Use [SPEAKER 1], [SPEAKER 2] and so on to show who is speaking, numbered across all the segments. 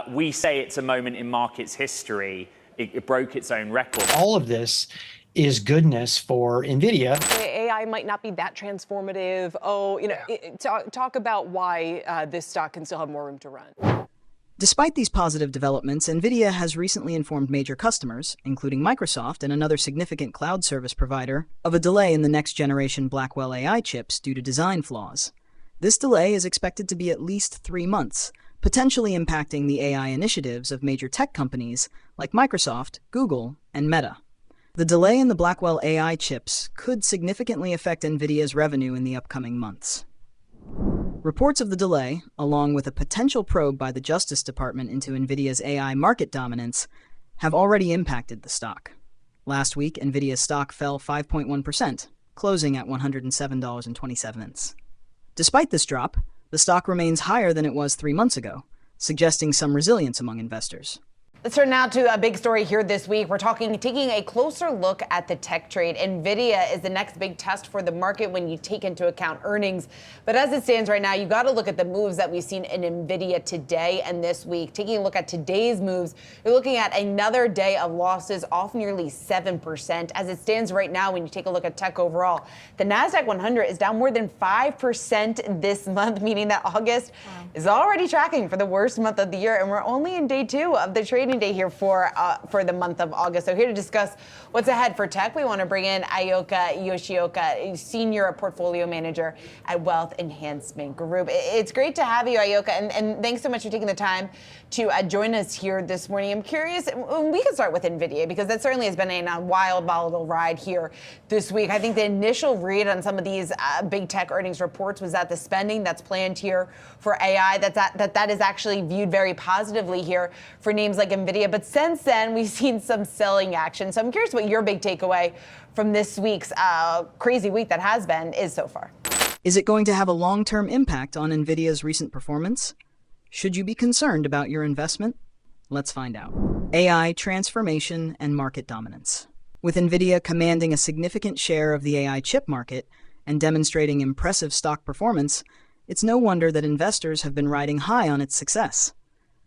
[SPEAKER 1] We say it's a moment in markets history. It broke its own record.
[SPEAKER 2] All of this is goodness for NVIDIA.
[SPEAKER 3] AI might not be that transformative. Talk about why this stock can still have more room to run.
[SPEAKER 4] Despite these positive developments, NVIDIA has recently informed major customers, including Microsoft and another significant cloud service provider, of a delay in the next-generation Blackwell AI chips due to design flaws. This delay is expected to be at least 3 months, potentially impacting the AI initiatives of major tech companies like Microsoft, Google, and Meta. The delay in the Blackwell AI chips could significantly affect NVIDIA's revenue in the upcoming months. Reports of the delay, along with a potential probe by the Justice Department into NVIDIA's AI market dominance, have already impacted the stock. Last week, NVIDIA's stock fell 5.1%, closing at $107.27. Despite this drop, the stock remains higher than it was 3 months ago, suggesting some resilience among investors.
[SPEAKER 3] Let's turn now to a big story here this week. We're taking a closer look at the tech trade. NVIDIA is the next big test for the market when you take into account earnings. But as it stands right now, you got to look at the moves that we've seen in NVIDIA today and this week. Taking a look at today's moves, you're looking at another day of losses off nearly 7%. As it stands right now, when you take a look at tech overall, the NASDAQ 100 is down more than 5% this month, meaning that August is already tracking for the worst month of the year. And we're only in day 2 of the trading day here for the month of August. So here to discuss what's ahead for tech, we want to bring in Ayoka Yoshioka, Senior Portfolio Manager at Wealth Enhancement Group. It's great to have you, Ayoka, and thanks so much for taking the time to join us here this morning. I'm curious, we can start with NVIDIA because that certainly has been a wild, volatile ride here this week. I think the initial read on some of these big tech earnings reports was that the spending that's planned here for AI, that is actually viewed very positively here for names like NVIDIA. But since then, we've seen some selling action. So I'm curious what your big takeaway from this week's crazy week that has been is so far.
[SPEAKER 4] Is it going to have a long-term impact on NVIDIA's recent performance? Should you be concerned about your investment? Let's find out. AI transformation and market dominance. With NVIDIA commanding a significant share of the AI chip market and demonstrating impressive stock performance, it's no wonder that investors have been riding high on its success.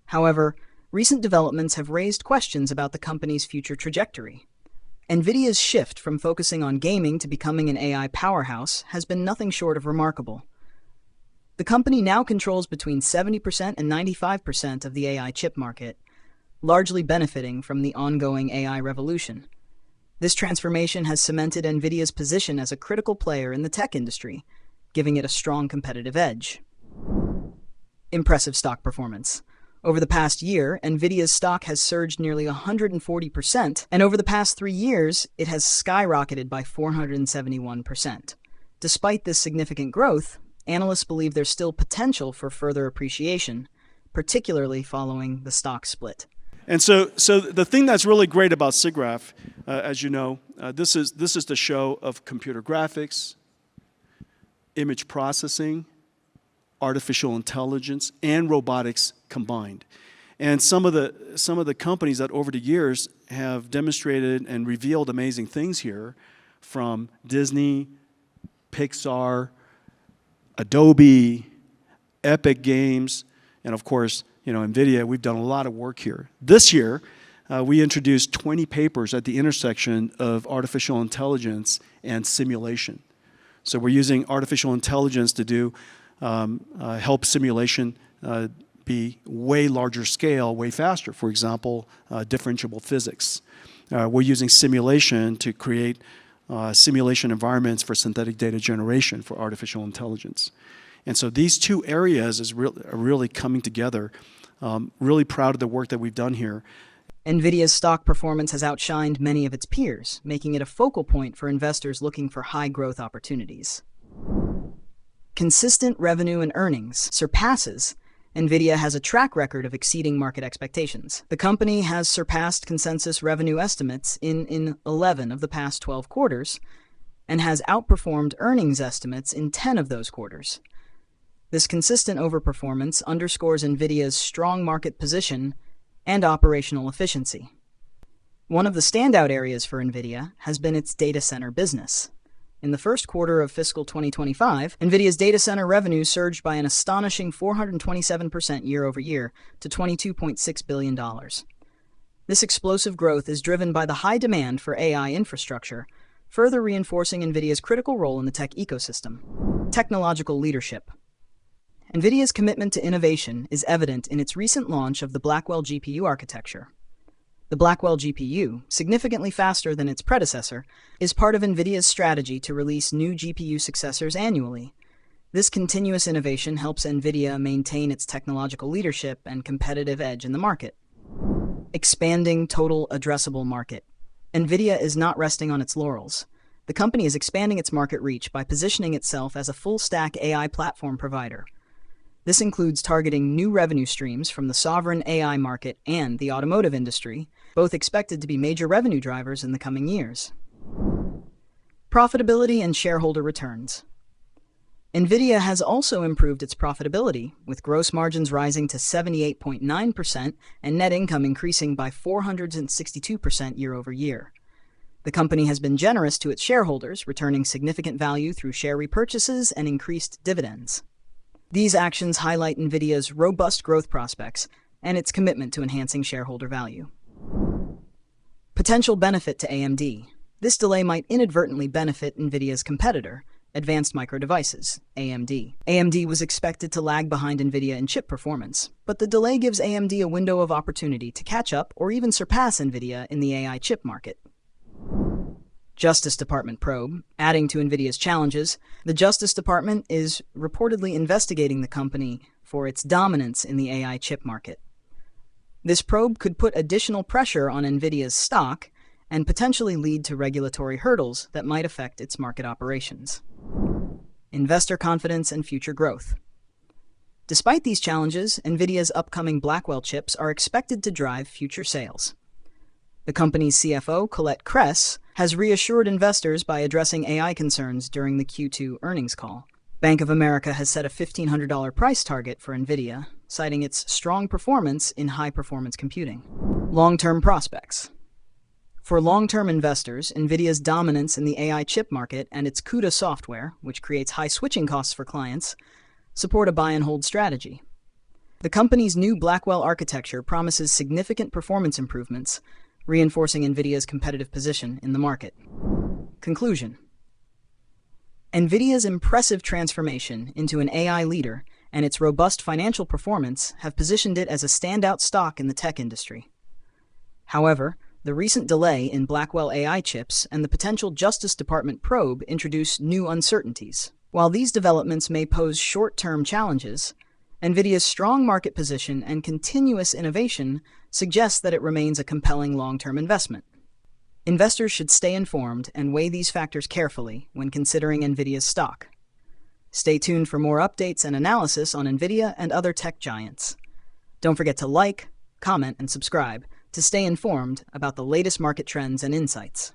[SPEAKER 4] However, recent developments have raised questions about the company's future trajectory. NVIDIA's shift from focusing on gaming to becoming an AI powerhouse has been nothing short of remarkable. The company now controls between 70% and 95% of the AI chip market, largely benefiting from the ongoing AI revolution. This transformation has cemented NVIDIA's position as a critical player in the tech industry, giving it a strong competitive edge. Impressive stock performance. Over the past year, NVIDIA's stock has surged nearly 140%, and over the past 3 years, it has skyrocketed by 471%. Despite this significant growth, analysts believe there's still potential for further appreciation, particularly following the stock split.
[SPEAKER 5] And so the thing that's really great about SIGGRAPH, as you know, this is the show of computer graphics, image processing, artificial intelligence, and robotics combined. And some of the companies that over the years have demonstrated and revealed amazing things here, from Disney, Pixar, Adobe, Epic Games, and of course, NVIDIA. We've done a lot of work here. This year, we introduced 20 papers at the intersection of artificial intelligence and simulation. So we're using artificial intelligence to do help simulation be way larger scale, way faster. For example, differentiable physics. We're using simulation to create simulation environments for synthetic data generation for artificial intelligence. And so these two areas are really coming together. Really proud of the work that we've done here.
[SPEAKER 4] NVIDIA's stock performance has outshined many of its peers, making it a focal point for investors looking for high-growth opportunities. Consistent revenue and earnings surpasses. NVIDIA has a track record of exceeding market expectations. The company has surpassed consensus revenue estimates in 11 of the past 12 quarters and has outperformed earnings estimates in 10 of those quarters. This consistent overperformance underscores NVIDIA's strong market position and operational efficiency. One of the standout areas for NVIDIA has been its data center business. In the first quarter of fiscal 2025, NVIDIA's data center revenue surged by an astonishing 427% year over year to $22.6 billion. This explosive growth is driven by the high demand for AI infrastructure, further reinforcing NVIDIA's critical role in the tech ecosystem. Technological leadership. NVIDIA's commitment to innovation is evident in its recent launch of the Blackwell GPU architecture. The Blackwell GPU, significantly faster than its predecessor, is part of NVIDIA's strategy to release new GPU successors annually. This continuous innovation helps NVIDIA maintain its technological leadership and competitive edge in the market. Expanding total addressable market. NVIDIA is not resting on its laurels. The company is expanding its market reach by positioning itself as a full-stack AI platform provider. This includes targeting new revenue streams from the sovereign AI market and the automotive industry, both expected to be major revenue drivers in the coming years. Profitability and shareholder returns. NVIDIA has also improved its profitability, with gross margins rising to 78.9% and net income increasing by 462% year over year. The company has been generous to its shareholders, returning significant value through share repurchases and increased dividends. These actions highlight NVIDIA's robust growth prospects and its commitment to enhancing shareholder value. Potential benefit to AMD. This delay might inadvertently benefit NVIDIA's competitor, Advanced Micro Devices, AMD. AMD was expected to lag behind NVIDIA in chip performance, but the delay gives AMD a window of opportunity to catch up or even surpass NVIDIA in the AI chip market. Justice Department probe. Adding to NVIDIA's challenges, the Justice Department is reportedly investigating the company for its dominance in the AI chip market. This probe could put additional pressure on NVIDIA's stock and potentially lead to regulatory hurdles that might affect its market operations. Investor confidence and future growth. Despite these challenges, NVIDIA's upcoming Blackwell chips are expected to drive future sales. The company's CFO, Colette Kress, has reassured investors by addressing AI concerns during the Q2 earnings call. Bank of America has set a $1,500 price target for NVIDIA, citing its strong performance in high-performance computing. Long-term prospects. For long-term investors, NVIDIA's dominance in the AI chip market and its CUDA software, which creates high switching costs for clients, support a buy-and-hold strategy. The company's new Blackwell architecture promises significant performance improvements, reinforcing NVIDIA's competitive position in the market. Conclusion. NVIDIA's impressive transformation into an AI leader and its robust financial performance have positioned it as a standout stock in the tech industry. However, the recent delay in Blackwell AI chips and the potential Justice Department probe introduce new uncertainties. While these developments may pose short-term challenges, NVIDIA's strong market position and continuous innovation suggest that it remains a compelling long-term investment. Investors should stay informed and weigh these factors carefully when considering NVIDIA's stock. Stay tuned for more updates and analysis on NVIDIA and other tech giants. Don't forget to like, comment, and subscribe to stay informed about the latest market trends and insights.